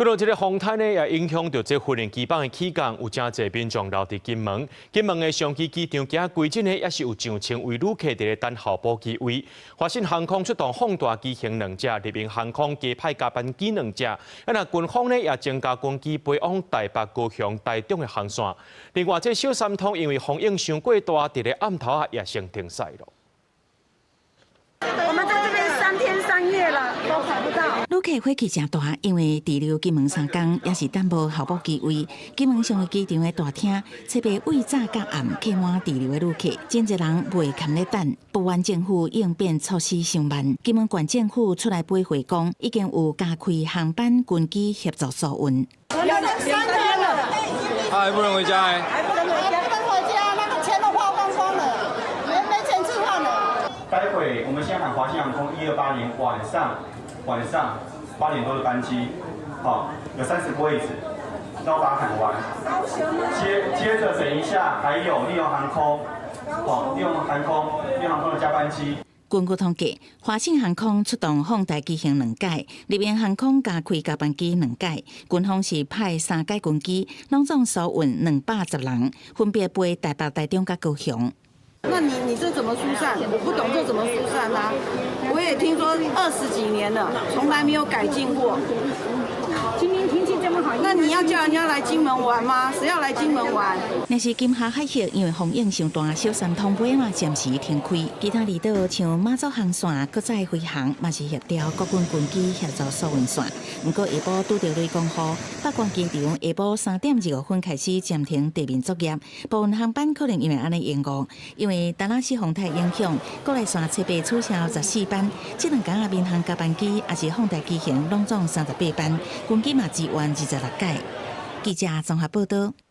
几落这个风台呢，也影响到这训练机房的起工，有真侪民众留伫金门。金门的上机机场行规阵呢，也是有上千位旅客伫咧等候补机位。华信航空出动放大机型2架，立明航空加派加班机2架。那军方呢也增加军机飞往台北、高雄、台中的航线。另外，这小三通因为风影伤过大，伫咧暗头啊也先停驶了。我们在这边3天3夜了，都排不到。旅客火气真大，因为滞留金门3天，也是等无候补机位。金门上个机场的大厅，设备为早甲暗客满滞留的旅客，真侪人未堪咧等。不湾政府应变措施上慢，金门县政府出来回回讲，已经有加开航班军机协助疏运。我们3天了，他还不能回家还不能回家，那个钱都花光光了，没钱吃饭了。待会我们先喊华信航空128年晚上8点多的班机，好，有30个位置，让我把它喊完。接着等一下还有利用航空，利用航空的加班机。根据统计，华信航空出动放大机型2架，立明航空加开加班机2架，军方是派3架军机，拢总疏运210人，分别飞台北、台中甲高雄。那你这怎么疏散？我不懂这怎么疏散啊！我也听说20几年了，从来没有改进过。今年天气这么好，那你要叫人家来金门玩吗？谁要来金门玩？若是金厦海峡因为风影上大，小三通尾嘛暂时停开。其他离岛像马祖航线搁再飞航，嘛是协调国军军机协助疏运线。不过下晡拄到雷公雨，北关机场下晡3点25分开始暂停地面作业，部分航班可能因为安尼延误。因为达拉斯风台影响，国内线设备取消14班，这2天民航加班机也是放大机型拢总38班，军机嘛支援26架。记者综合报道。